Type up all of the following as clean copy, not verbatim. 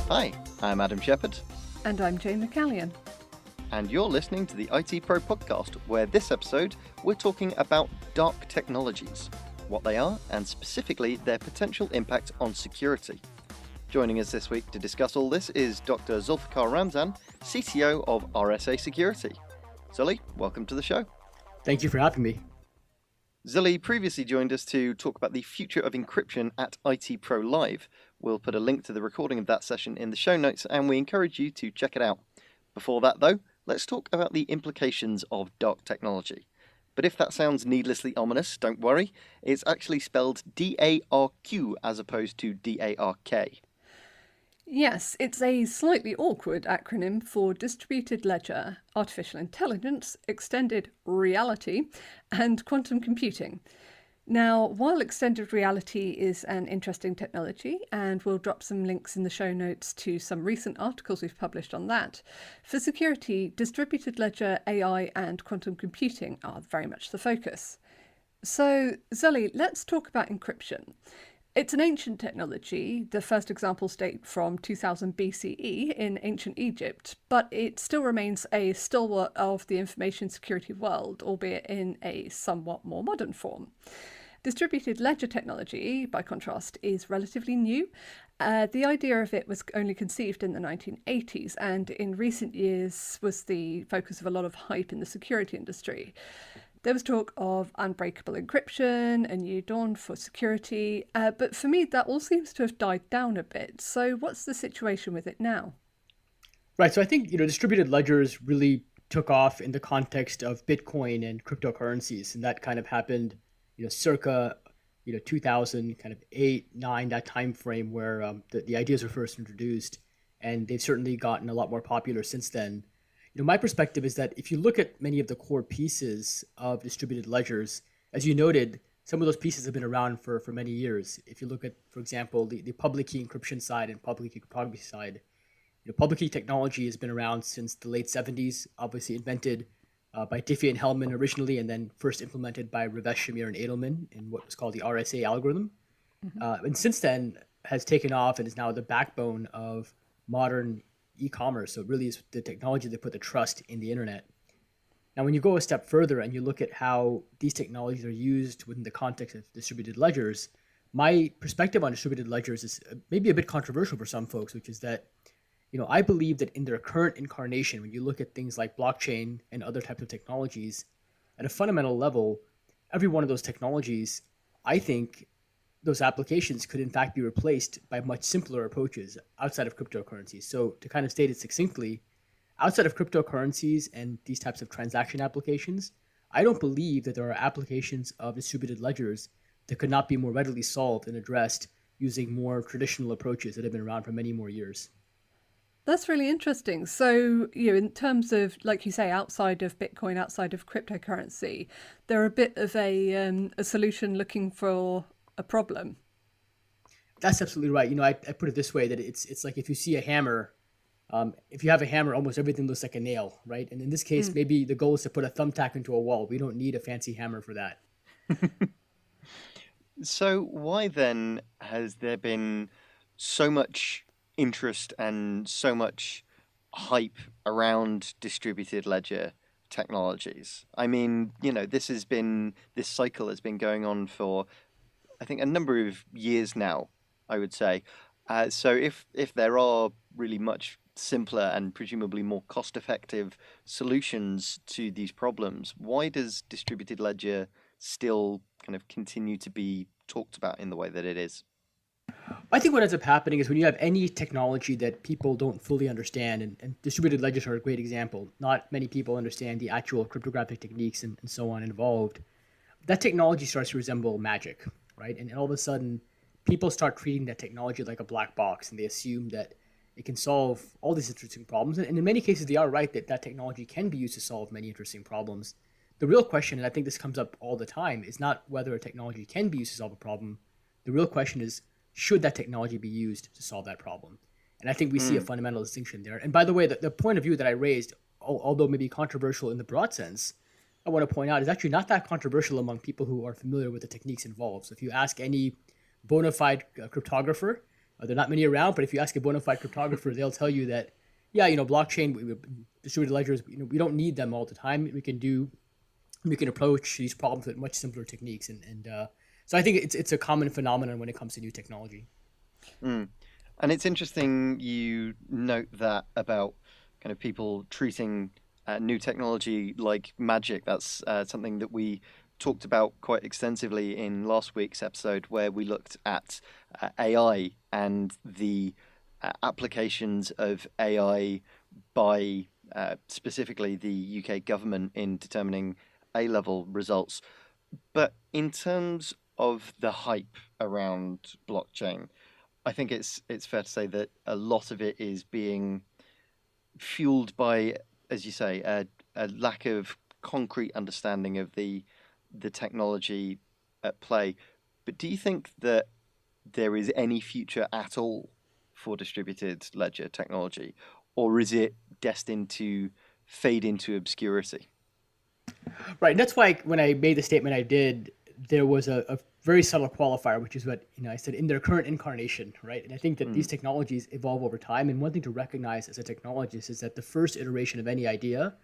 Hi, I'm Adam Shepherd. And I'm Jane McCallion. And you're listening to the ITPro Podcast, where this episode we're talking about DARQ technologies, what they are, and specifically their potential impact on security. Joining us this week to discuss all this is Dr. Zulfikar Ramzan, CTO of RSA Security. Zully, welcome to the show. Thank you for having me. Zully previously joined us to talk about the future of encryption at ITPro Live. We'll put a link to the recording of that session in the show notes, and we encourage you to check it out. Before that, though, let's talk about the implications of DARQ technology. But if that sounds needlessly ominous, don't worry. It's actually spelled DARQ as opposed to DARK. Yes, it's a slightly awkward acronym for Distributed Ledger, Artificial Intelligence, Extended Reality, and Quantum Computing. Now, while extended reality is an interesting technology, and we'll drop some links in the show notes to some recent articles we've published on that, for security, distributed ledger, AI, and quantum computing are very much the focus. So, Zully, let's talk about encryption. It's an ancient technology. The first examples date from 2000 BCE in ancient Egypt, but it still remains a stalwart of the information security world, albeit in a somewhat more modern form. Distributed ledger technology, by contrast, is relatively new. The idea of it was only conceived in the 1980s, and in recent years was the focus of a lot of hype in the security industry. There was talk of unbreakable encryption, a new dawn for security, but for me that all seems to have died down a bit. So what's the situation with it now? Right, so I think distributed ledgers really took off in the context of Bitcoin and cryptocurrencies, and that kind of happened circa 2000, kind of 8, 9, that time frame where the ideas were first introduced, and they've certainly gotten a lot more popular since then. My perspective is that if you look at many of the core pieces of distributed ledgers, as you noted, some of those pieces have been around for many years. If you look at, for example, the public key encryption side and public key cryptography side, public key technology has been around since the late 70s, obviously invented by Diffie and Hellman originally, and then first implemented by Ravesh, Shamir, and Edelman in what was called the RSA algorithm. Mm-hmm. And since then has taken off and is now the backbone of modern e-commerce. So it really is the technology that put the trust in the internet. Now, when you go a step further and you look at how these technologies are used within the context of distributed ledgers, my perspective on distributed ledgers is maybe a bit controversial for some folks, which is that, I believe that in their current incarnation, when you look at things like blockchain and other types of technologies, at a fundamental level, every one of those technologies, I think those applications could in fact be replaced by much simpler approaches outside of cryptocurrencies. So to kind of state it succinctly, outside of cryptocurrencies and these types of transaction applications, I don't believe that there are applications of distributed ledgers that could not be more readily solved and addressed using more traditional approaches that have been around for many more years. That's really interesting. So, in terms of, like you say, outside of Bitcoin, outside of cryptocurrency, they're a bit of a solution looking for a problem. That's absolutely right. I put it this way, that it's like if you see a hammer, if you have a hammer, almost everything looks like a nail, right? And in this case, maybe the goal is to put a thumbtack into a wall. We don't need a fancy hammer for that. So why then has there been so much interest and so much hype around distributed ledger technologies? I mean, this cycle has been going on for, I think, a number of years now, I would say. So if there are really much simpler and presumably more cost-effective solutions to these problems, why does distributed ledger still kind of continue to be talked about in the way that it is? I think what ends up happening is when you have any technology that people don't fully understand, and distributed ledgers are a great example. Not many people understand the actual cryptographic techniques and so on involved. That technology starts to resemble magic, right? And all of a sudden, people start treating that technology like a black box, and they assume that it can solve all these interesting problems. And in many cases, they are right that technology can be used to solve many interesting problems. The real question, and I think this comes up all the time, is not whether a technology can be used to solve a problem. The real question is, should that technology be used to solve that problem? And I think we see a fundamental distinction there. And by the way, the point of view that I raised, although maybe controversial in the broad sense, I want to point out is actually not that controversial among people who are familiar with the techniques involved. So if you ask any bona fide cryptographer, There are not many around, but if you ask a bona fide cryptographer, they'll tell you that, yeah, blockchain, distributed ledgers, we don't need them all the time. We can approach these problems with much simpler techniques. And so I think it's a common phenomenon when it comes to new technology. Mm. And it's interesting you note that about kind of people treating new technology like magic. That's something that we talked about quite extensively in last week's episode, where we looked at AI and the applications of AI by specifically the UK government in determining A-level results. But in terms of the hype around blockchain, I think it's fair to say that a lot of it is being fueled by, as you say, a lack of concrete understanding of the technology at play. But do you think that there is any future at all for distributed ledger technology, or is it destined to fade into obscurity? Right. And that's why when I made the statement I did, there was a very subtle qualifier, which is what I said, in their current incarnation, right? And I think that these technologies evolve over time. And one thing to recognize as a technologist is that the first iteration of any idea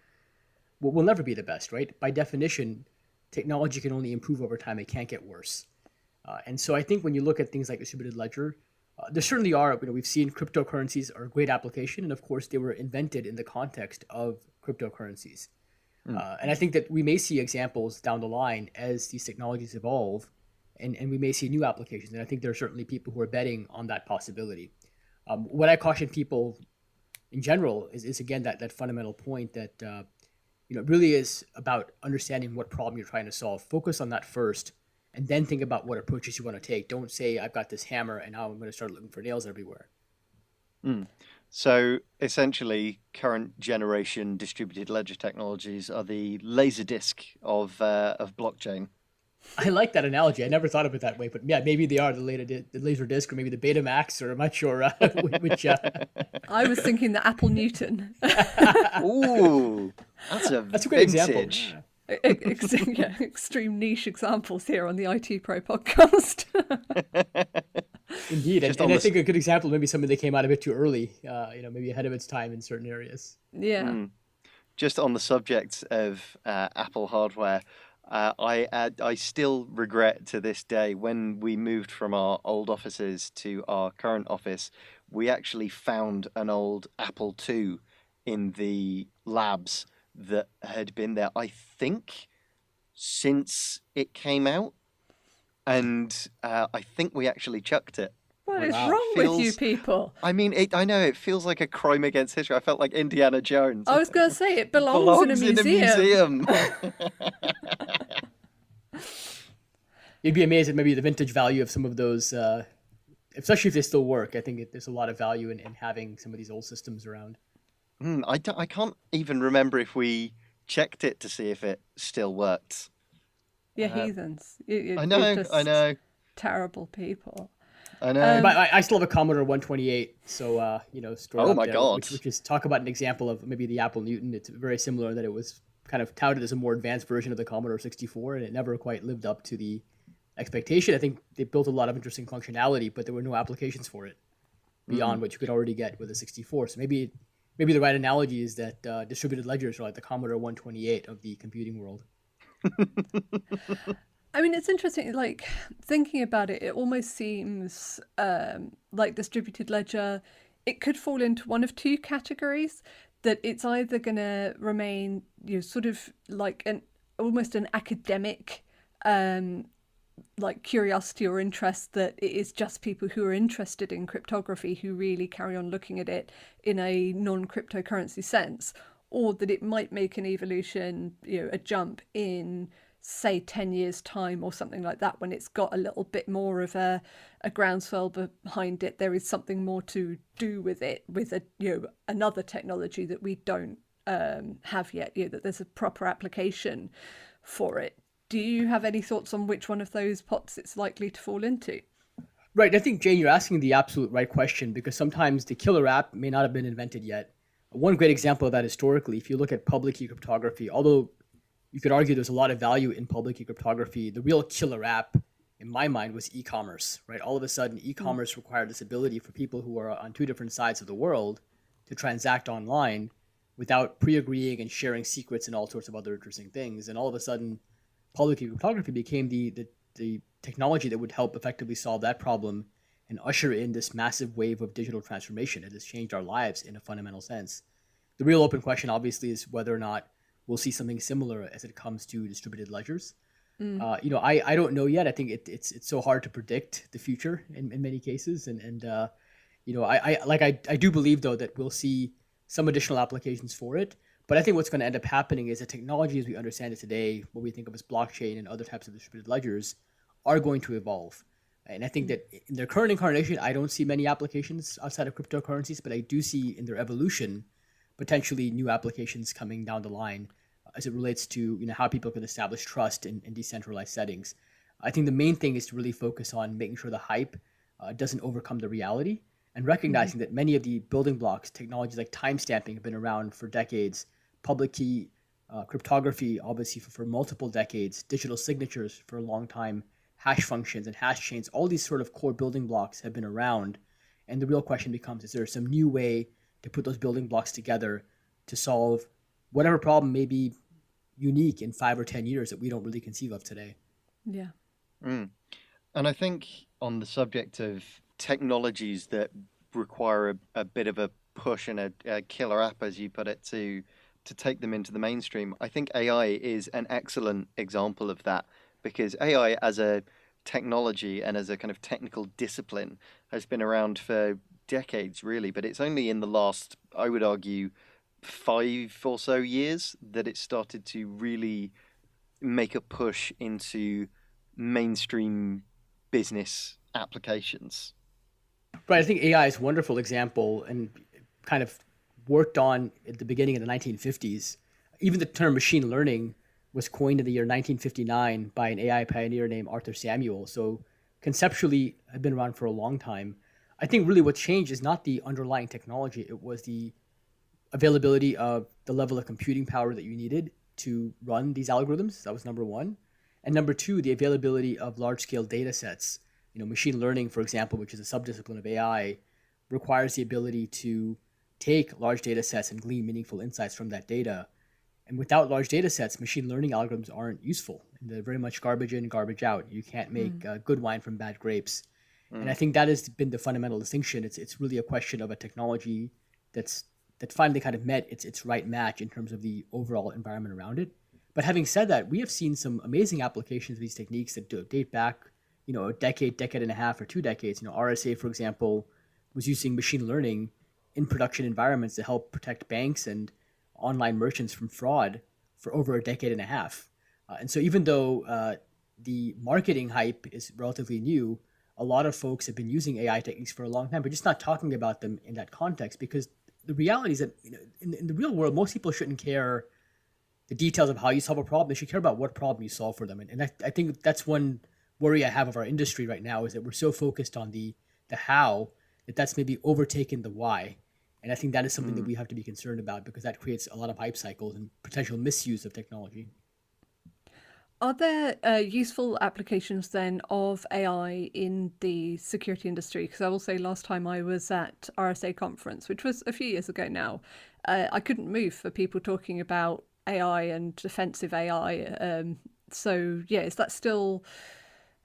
will never be the best, right? By definition, technology can only improve over time. It can't get worse. And so I think when you look at things like distributed ledger, there certainly are, we've seen cryptocurrencies are a great application. And of course, they were invented in the context of cryptocurrencies. And I think that we may see examples down the line as these technologies evolve, and we may see new applications. And I think there are certainly people who are betting on that possibility. What I caution people in general is again, that fundamental point that it really is about understanding what problem you're trying to solve. Focus on that first, and then think about what approaches you want to take. Don't say, I've got this hammer and now I'm going to start looking for nails everywhere. So essentially, current generation distributed ledger technologies are the Laserdisc of blockchain. I like that analogy. I never thought of it that way, but yeah, maybe they are the Laserdisc, or maybe the Betamax, or I'm not sure which. I was thinking the Apple Newton. Ooh, that's a great vintage. example. Extreme niche examples here on the ITPro Podcast. Indeed, and I think a good example, maybe something that came out a bit too early, maybe ahead of its time in certain areas. Yeah. Just on the subject of Apple hardware, I still regret to this day, when we moved from our old offices to our current office, we actually found an old Apple II in the labs that had been there, I think, since it came out. And I think we actually chucked it. What is wrong with you people? I mean, I know it feels like a crime against history. I felt like Indiana Jones. I was going to say, it belongs in a museum. You'd be amazed at maybe the vintage value of some of those, especially if they still work. I think there's a lot of value in having some of these old systems around. I can't even remember if we checked it to see if it still worked. Heathens. I know. Terrible people. I know. But I still have a Commodore 128, so stored Oh up my there, God. which is, talk about an example of maybe the Apple Newton. It's very similar, that it was kind of touted as a more advanced version of the Commodore 64, and it never quite lived up to the expectation. I think they built a lot of interesting functionality, but there were no applications for it beyond what you could already get with a 64. So maybe the right analogy is that distributed ledgers are like the Commodore 128 of the computing world. I mean, it's interesting, like, thinking about it, it almost seems like distributed ledger, it could fall into one of two categories, that it's either going to remain, sort of like almost an academic like curiosity or interest, that it is just people who are interested in cryptography who really carry on looking at it in a non-cryptocurrency sense, or that it might make an evolution, a jump in, say, 10 years time or something like that, when it's got a little bit more of a groundswell behind it. There is something more to do with it, with another technology that we don't have yet, that there's a proper application for it. Do you have any thoughts on which one of those pots it's likely to fall into? Right. I think, Jane, you're asking the absolute right question, because sometimes the killer app may not have been invented yet. One great example of that historically, if you look at public key cryptography, although you could argue there's a lot of value in public key cryptography, the real killer app in my mind, was e-commerce, right? All of a sudden, e-commerce required this ability for people who are on two different sides of the world to transact online without pre-agreeing and sharing secrets and all sorts of other interesting things. And all of a sudden, public key cryptography became the technology that would help effectively solve that problem and usher in this massive wave of digital transformation that has changed our lives in a fundamental sense. The real open question, obviously, is whether or not we'll see something similar as it comes to distributed ledgers. I don't know yet. I think it's so hard to predict the future in many cases, and I do believe though that we'll see some additional applications for it. But I think what's going to end up happening is that technology as we understand it today, what we think of as blockchain and other types of distributed ledgers, are going to evolve. And I think that in their current incarnation, I don't see many applications outside of cryptocurrencies, but I do see in their evolution potentially new applications coming down the line as it relates to how people can establish trust in decentralized settings. I think the main thing is to really focus on making sure the hype doesn't overcome the reality, and recognizing that many of the building blocks, technologies like timestamping, have been around for decades, public key cryptography, obviously for multiple decades, digital signatures for a long time, hash functions and hash chains, all these sort of core building blocks have been around. And the real question becomes, is there some new way to put those building blocks together to solve whatever problem may be unique in 5 or 10 years that we don't really conceive of today? Yeah. And I think on the subject of technologies that require a bit of a push and a killer app, as you put it, to take them into the mainstream, I think AI is an excellent example of that, because AI as a technology and as a kind of technical discipline has been around for decades, really, but it's only in the last, I would argue, 5 or so years that it started to really make a push into mainstream business applications. Right. I think AI is a wonderful example and kind of worked on at the beginning of the 1950s. Even the term machine learning was coined in the year 1959 by an AI pioneer named Arthur Samuel. So conceptually, had been around for a long time. I think really what changed is not the underlying technology. It was the availability of the level of computing power that you needed to run these algorithms. That was number one. And number two, the availability of large-scale data sets. Machine learning, for example, which is a subdiscipline of AI, requires the ability to take large data sets and glean meaningful insights from that data. And without large data sets, machine learning algorithms aren't useful. They're very much garbage in, garbage out. You can't make good wine from bad grapes. And I think that has been the fundamental distinction. It's really a question of a technology that finally kind of met its right match in terms of the overall environment around it. But having said that, we have seen some amazing applications of these techniques that date back, a decade and a half, or 2 decades. RSA, for example, was using machine learning in production environments to help protect banks and online merchants from fraud for over a decade and a half. And so even though the marketing hype is relatively new, a lot of folks have been using AI techniques for a long time, but just not talking about them in that context, because the reality is that in the real world, most people shouldn't care the details of how you solve a problem. They should care about what problem you solve for them. And I think that's one worry I have of our industry right now, is that we're so focused on the how that's maybe overtaken the why. And I think that is something that we have to be concerned about, because that creates a lot of hype cycles and potential misuse of technology. Are there useful applications then of AI in the security industry? Because I will say last time I was at RSA conference, which was a few years ago now, I couldn't move for people talking about AI and defensive AI. So yeah, is that still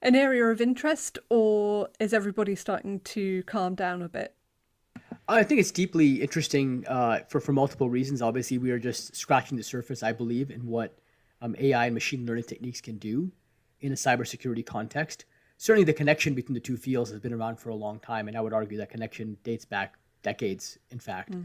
an area of interest, or is everybody starting to calm down a bit? I think it's deeply interesting for multiple reasons. Obviously, we are just scratching the surface, I believe, in what AI and machine learning techniques can do in a cybersecurity context. Certainly, the connection between the two fields has been around for a long time, and I would argue that connection dates back decades, in fact.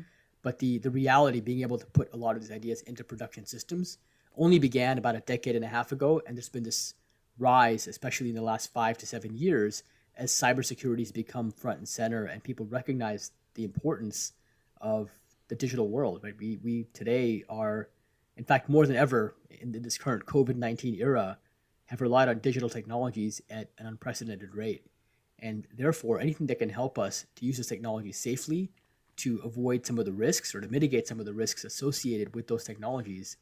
But the reality, being able to put a lot of these ideas into production systems, only began about a decade and a half ago, and there's been this rise, especially in the last 5 to 7 years, as cybersecurity has become front and center, and people recognize the importance of the digital world. Right? We today are, in fact, more than ever in this current COVID-19 era, have relied on digital technologies at an unprecedented rate. And therefore, anything that can help us to use this technology safely, to avoid some of the risks or to mitigate some of the risks associated with those technologies,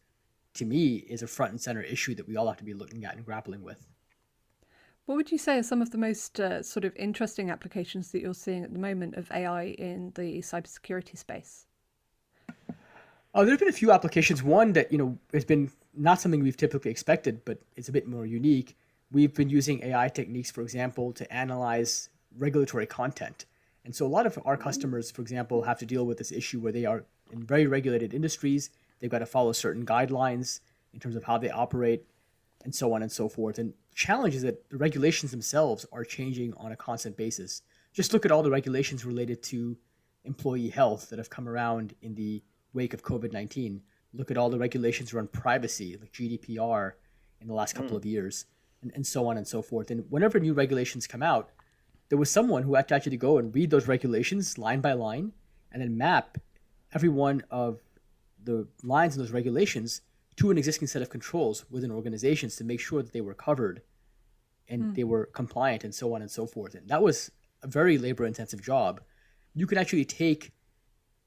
to me, is a front and center issue that we all have to be looking at and grappling with. What would you say are some of the most sort of interesting applications that you're seeing at the moment of AI in the cybersecurity space? There have been a few applications. One that, has been not something we've typically expected, but it's a bit more unique. We've been using AI techniques, for example, to analyze regulatory content. And so a lot of our customers, for example, have to deal with this issue where they are in very regulated industries. They've got to follow certain guidelines in terms of how they operate and so on and so forth. And the challenge is that the regulations themselves are changing on a constant basis. Just look at all the regulations related to employee health that have come around in the wake of COVID-19. Look at all the regulations around privacy, like GDPR in the last couple of years, and so on and so forth. And whenever new regulations come out, there was someone who had to actually go and read those regulations line by line and then map every one of the lines in those regulations to an existing set of controls within organizations to make sure that they were covered and they were compliant and so on and so forth. And that was a very labor-intensive job. You could actually take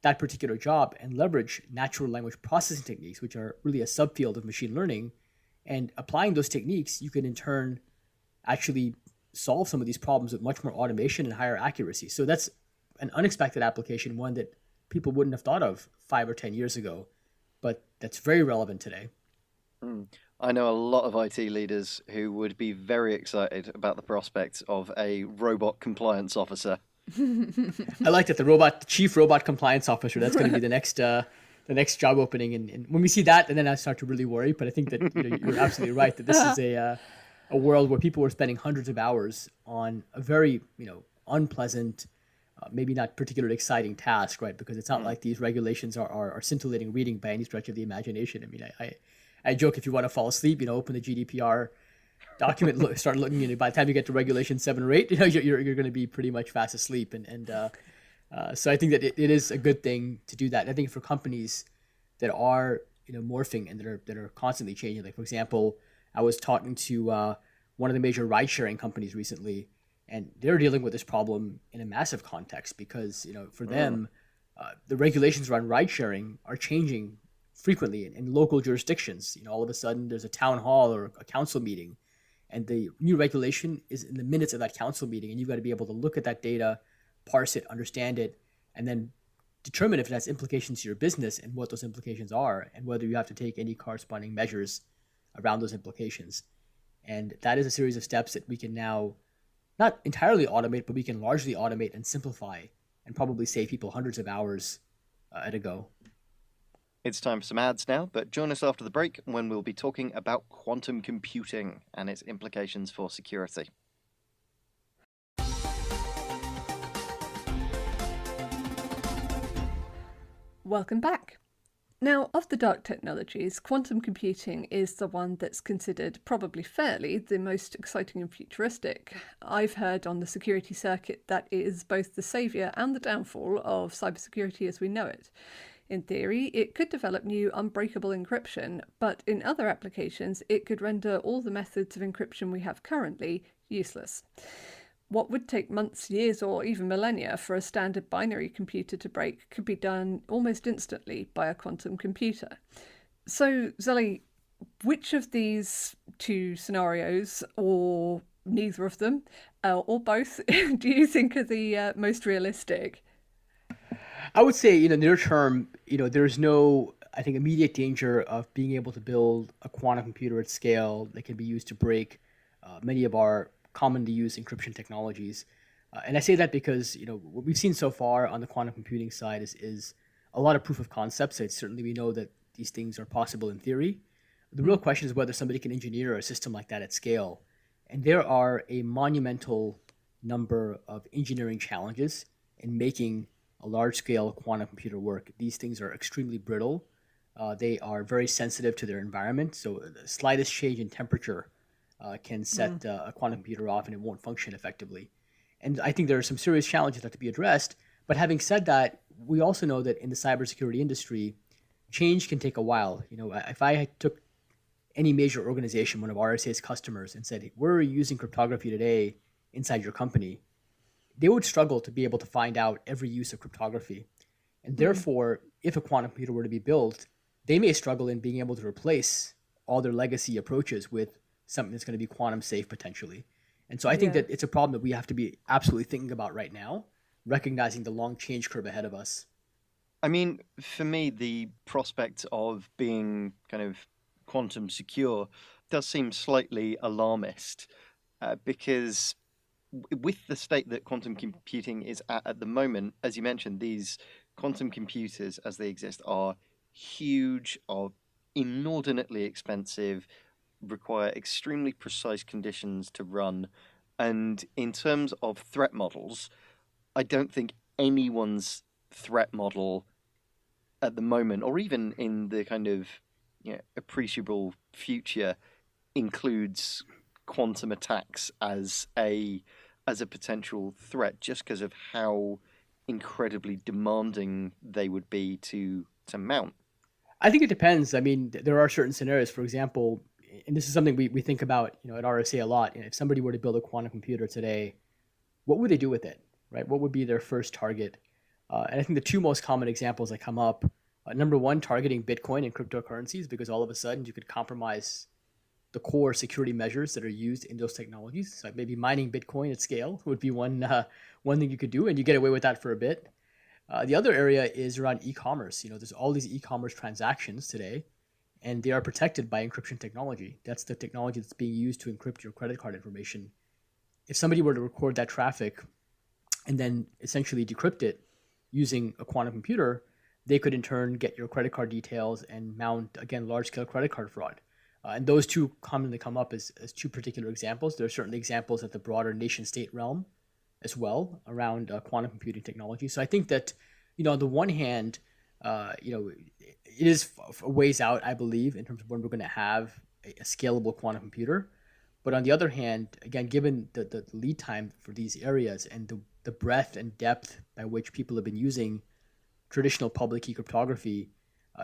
that particular job and leverage natural language processing techniques, which are really a subfield of machine learning. And applying those techniques, you can in turn actually solve some of these problems with much more automation and higher accuracy. So that's an unexpected application, one that people wouldn't have thought of 5 or 10 years ago, but that's very relevant today. I know a lot of IT leaders who would be very excited about the prospect of a robot compliance officer. I like that, the chief robot compliance officer. That's going to be the next job opening. And when we see that, and then I start to really worry. But I think that you're absolutely right that this is a world where people are spending hundreds of hours on a very unpleasant, maybe not particularly exciting task, right? Because it's not like these regulations are scintillating reading by any stretch of the imagination. I mean, I joke, if you want to fall asleep, open the GDPR document, start looking, by the time you get to regulation 7 or 8, you're going to be pretty much fast asleep. So I think that it is a good thing to do that. I think for companies that are morphing and that are constantly changing, like for example, I was talking to one of the major ride-sharing companies recently, and they're dealing with this problem in a massive context because for them, the regulations around ride-sharing are changing frequently in local jurisdictions. All of a sudden there's a town hall or a council meeting, and the new regulation is in the minutes of that council meeting, and you've got to be able to look at that data, parse it, understand it, and then determine if it has implications to your business and what those implications are, and whether you have to take any corresponding measures around those implications. And that is a series of steps that we can now not entirely automate, but we can largely automate and simplify and probably save people hundreds of hours at a go. It's time for some ads now, but join us after the break when we'll be talking about quantum computing and its implications for security. Welcome back. Now, of the DARQ technologies, quantum computing is the one that's considered, probably fairly, the most exciting and futuristic. I've heard on the security circuit that it is both the saviour and the downfall of cybersecurity as we know it. In theory, it could develop new unbreakable encryption, but in other applications, it could render all the methods of encryption we have currently useless. What would take months, years, or even millennia for a standard binary computer to break could be done almost instantly by a quantum computer. So, Zully, which of these two scenarios, or neither of them, or both, do you think are the most realistic? I would say, near term, there's no, I think, immediate danger of being able to build a quantum computer at scale that can be used to break many of our commonly used encryption technologies. And I say that because, what we've seen so far on the quantum computing side is a lot of proof of concepts. So certainly we know that these things are possible in theory. The real question is whether somebody can engineer a system like that at scale. And there are a monumental number of engineering challenges in making a large-scale quantum computer work. These things are extremely brittle. They are very sensitive to their environment. So the slightest change in temperature can set a quantum computer off and it won't function effectively. And I think there are some serious challenges that have to be addressed. But having said that, we also know that in the cybersecurity industry, change can take a while. If I took any major organization, one of RSA's customers, and said, we're using cryptography today inside your company, they would struggle to be able to find out every use of cryptography. And therefore, if a quantum computer were to be built, they may struggle in being able to replace all their legacy approaches with something that's going to be quantum safe potentially. And so I think that it's a problem that we have to be absolutely thinking about right now, recognizing the long change curve ahead of us. I mean, for me, the prospect of being kind of quantum secure does seem slightly alarmist because with the state that quantum computing is at the moment, as you mentioned, these quantum computers as they exist are huge, are inordinately expensive, require extremely precise conditions to run. And in terms of threat models, I don't think anyone's threat model at the moment, or even in the kind of appreciable future, includes quantum attacks as a potential threat, just because of how incredibly demanding they would be to mount. I think it depends. I mean, there are certain scenarios. For example, and this is something we think about, at RSA a lot. If somebody were to build a quantum computer today, what would they do with it, right? What would be their first target? And I think the two most common examples that come up, number one, targeting Bitcoin and cryptocurrencies, because all of a sudden you could compromise the core security measures that are used in those technologies. So maybe mining Bitcoin at scale would be one thing you could do, and you get away with that for a bit. The other area is around e-commerce. There's all these e-commerce transactions today, and they are protected by encryption technology. That's the technology that's being used to encrypt your credit card information. If somebody were to record that traffic and then essentially decrypt it using a quantum computer, they could in turn get your credit card details and mount, again, large-scale credit card fraud. And those two commonly come up as two particular examples. There are certainly examples at the broader nation-state realm as well around quantum computing technology. So I think that, on the one hand, it is a ways out, I believe, in terms of when we're going to have a scalable quantum computer. But on the other hand, again, given the lead time for these areas and the breadth and depth by which people have been using traditional public key cryptography,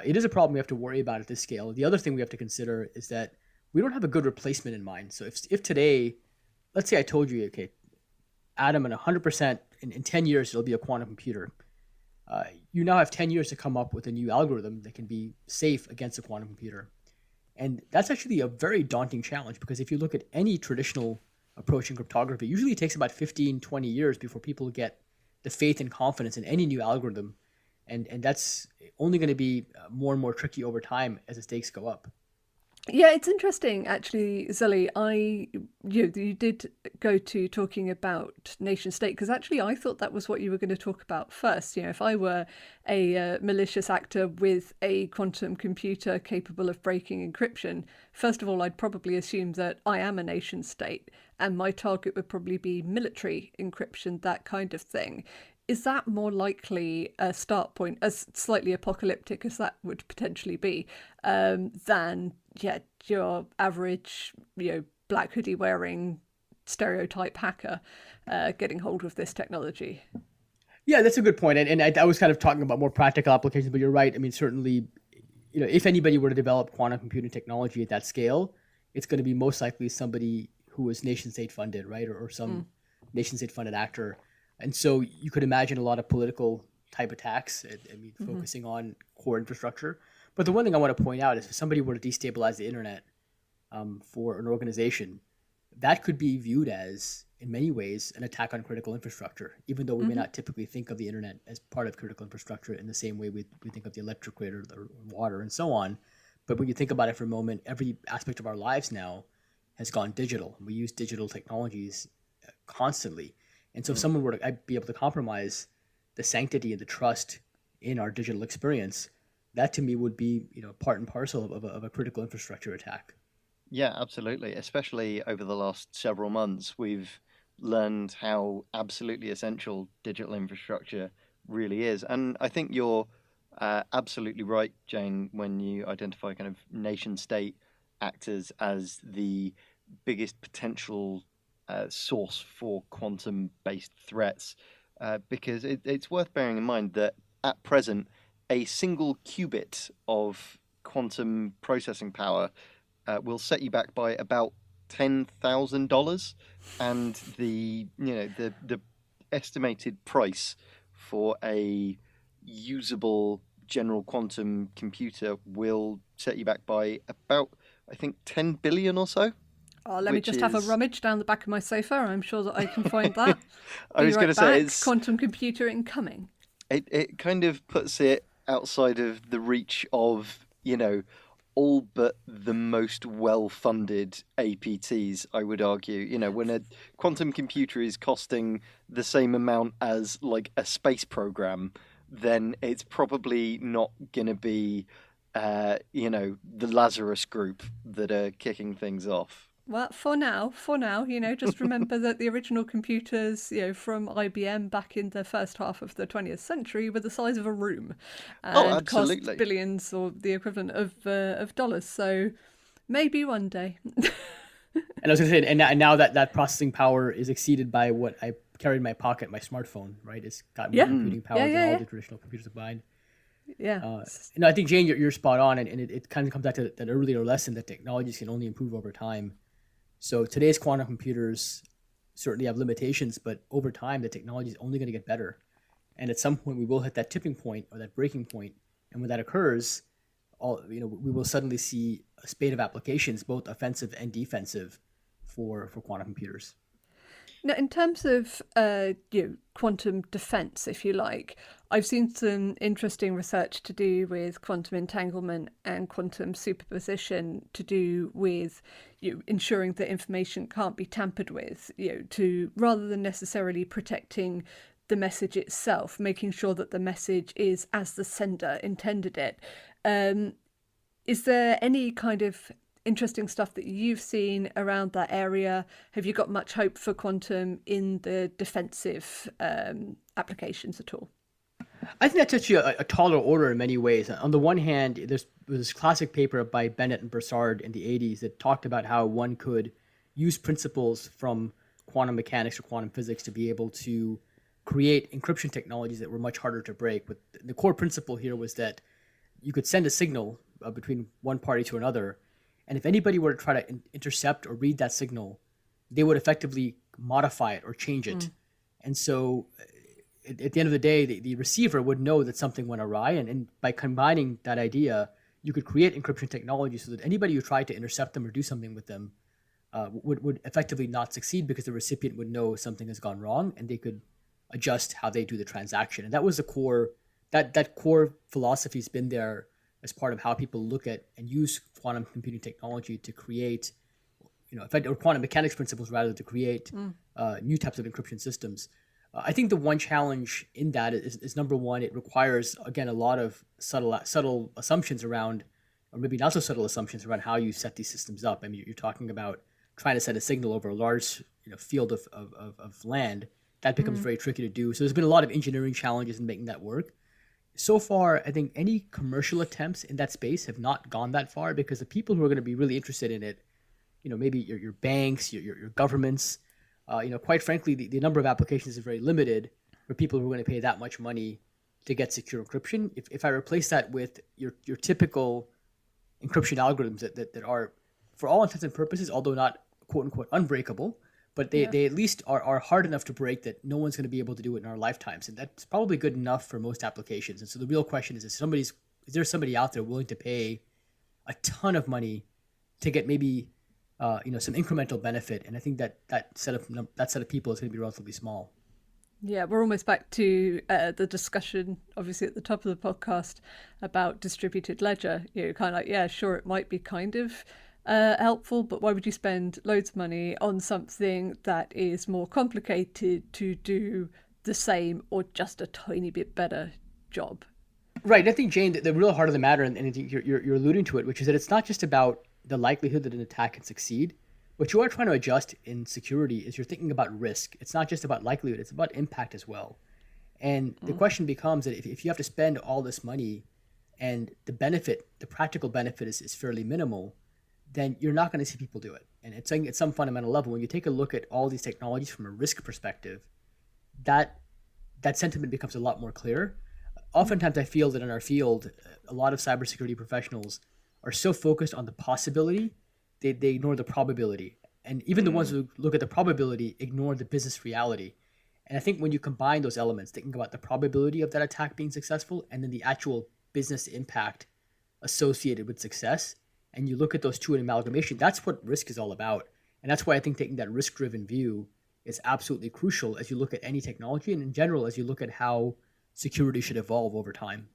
it is a problem we have to worry about at this scale. The other thing we have to consider is that we don't have a good replacement in mind. So if today, let's say I told you, okay, Adam, in 100%, in 10 years, it'll be a quantum computer. You now have 10 years to come up with a new algorithm that can be safe against a quantum computer. And that's actually a very daunting challenge, because if you look at any traditional approach in cryptography, usually it takes about 15, 20 years before people get the faith and confidence in any new algorithm. And that's only going to be more and more tricky over time as the stakes go up. Yeah, it's interesting, actually, Zully. You did go to talking about nation state, because actually I thought that was what you were going to talk about first. If I were a malicious actor with a quantum computer capable of breaking encryption, first of all, I'd probably assume that I am a nation state, and my target would probably be military encryption, that kind of thing. Is that more likely a start point, as slightly apocalyptic as that would potentially be, than your average, black hoodie wearing stereotype hacker getting hold of this technology? Yeah, that's a good point. And I was kind of talking about more practical applications, but you're right. I mean, certainly, if anybody were to develop quantum computing technology at that scale, it's going to be most likely somebody who is nation state funded, right? Or some nation state funded actor. And so you could imagine a lot of political type attacks, focusing on core infrastructure. But the one thing I want to point out is if somebody were to destabilize the internet for an organization, that could be viewed as, in many ways, an attack on critical infrastructure, even though we may not typically think of the internet as part of critical infrastructure in the same way we think of the electric grid or the water and so on. But when you think about it for a moment, every aspect of our lives now has gone digital. We use digital technologies constantly. And so if someone were to be able to compromise the sanctity and the trust in our digital experience, that to me would be, part and parcel of a critical infrastructure attack. Yeah, absolutely. Especially over the last several months, we've learned how absolutely essential digital infrastructure really is. And I think you're absolutely right, Jane, when you identify kind of nation state actors as the biggest potential source for quantum-based threats, because it's worth bearing in mind that at present, a single qubit of quantum processing power will set you back by about $10,000, and the estimated price for a usable general quantum computer will set you back by about, I think, 10 billion or so. Oh, let me just have a rummage down the back of my sofa. I'm sure that I can find that. I was going to say, it's quantum computer incoming. It kind of puts it outside of the reach of, all but the most well-funded APTs, I would argue. When a quantum computer is costing the same amount as like a space program, then it's probably not going to be, the Lazarus group that are kicking things off. Well, for now, just remember that the original computers, from IBM back in the first half of the 20th century were the size of a room and cost billions or the equivalent of dollars. So maybe one day. And I was going to say, and now that processing power is exceeded by what I carry in my pocket, my smartphone, right? It's got more computing power than all the traditional computers combined. Yeah. I think, Jane, you're spot on, and it kind of comes back to that earlier lesson that technologies can only improve over time. So today's quantum computers certainly have limitations, but over time, the technology is only going to get better. And at some point, we will hit that tipping point or that breaking point. And when that occurs, we will suddenly see a spate of applications, both offensive and defensive, for quantum computers. Now, in terms of quantum defense, if you like, I've seen some interesting research to do with quantum entanglement and quantum superposition to do with ensuring that information can't be tampered with, to rather than necessarily protecting the message itself, making sure that the message is as the sender intended it. Is there any kind of interesting stuff that you've seen around that area? Have you got much hope for quantum in the defensive applications at all? I think that's actually a taller order in many ways. On the one hand, there was this classic paper by Bennett and Broussard in the 80s that talked about how one could use principles from quantum mechanics or quantum physics to be able to create encryption technologies that were much harder to break. But the core principle here was that you could send a signal between one party to another, and if anybody were to try to intercept or read that signal, they would effectively modify it or change it. And so at the end of the day, the receiver would know that something went awry. And by combining that idea, you could create encryption technology so that anybody who tried to intercept them or do something with them would effectively not succeed, because the recipient would know something has gone wrong and they could adjust how they do the transaction. And that was the core, that core philosophy has been there as part of how people look at and use quantum computing technology to create, or quantum mechanics principles rather, to create new types of encryption systems. I think the one challenge in that is number one, it requires, again, a lot of subtle assumptions around, or maybe not so subtle assumptions around how you set these systems up. I mean, you're talking about trying to send a signal over a large field of land. That becomes very tricky to do. So there's been a lot of engineering challenges in making that work. So far, I think any commercial attempts in that space have not gone that far, because the people who are going to be really interested in it, maybe your banks, your governments, quite frankly, the number of applications is very limited for people who are going to pay that much money to get secure encryption. If I replace that with your typical encryption algorithms that are, for all intents and purposes, although not quote unquote unbreakable, but they at least are hard enough to break that no one's going to be able to do it in our lifetimes. And that's probably good enough for most applications. And so the real question is there somebody out there willing to pay a ton of money to get maybe some incremental benefit? And I think that set of people is going to be relatively small. Yeah, we're almost back to the discussion, obviously, at the top of the podcast about distributed ledger. Kind of like, yeah, sure, it might be kind of helpful, but why would you spend loads of money on something that is more complicated to do the same or just a tiny bit better job? Right. I think, Jane, the real heart of the matter, and I think you're alluding to it, which is that it's not just about the likelihood that an attack can succeed. What you are trying to adjust in security is you're thinking about risk. It's not just about likelihood, it's about impact as well. And the question becomes that if you have to spend all this money and the practical benefit is fairly minimal, then you're not going to see people do it. And it's saying at some fundamental level, when you take a look at all these technologies from a risk perspective, that sentiment becomes a lot more clear. Oftentimes I feel that in our field, a lot of cybersecurity professionals are so focused on the possibility, they ignore the probability. And even the ones who look at the probability ignore the business reality. And I think when you combine those elements, thinking about the probability of that attack being successful and then the actual business impact associated with success, and you look at those two in amalgamation, that's what risk is all about. And that's why I think taking that risk-driven view is absolutely crucial as you look at any technology and in general as you look at how security should evolve over time.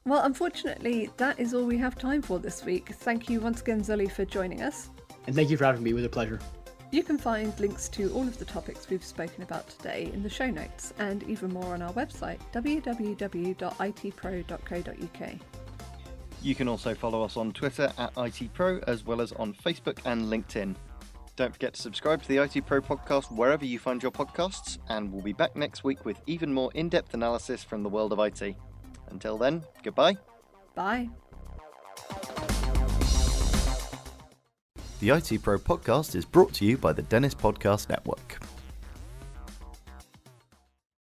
Well, unfortunately, that is all we have time for this week. Thank you once again, Zully, for joining us. And thank you for having me. It was a pleasure. You can find links to all of the topics we've spoken about today in the show notes and even more on our website, www.itpro.co.uk. You can also follow us on Twitter at ITPro, as well as on Facebook and LinkedIn. Don't forget to subscribe to the ITPro Podcast wherever you find your podcasts, and we'll be back next week with even more in-depth analysis from the world of IT. Until then, goodbye. Bye. The ITPro Podcast is brought to you by the Dennis Podcast Network.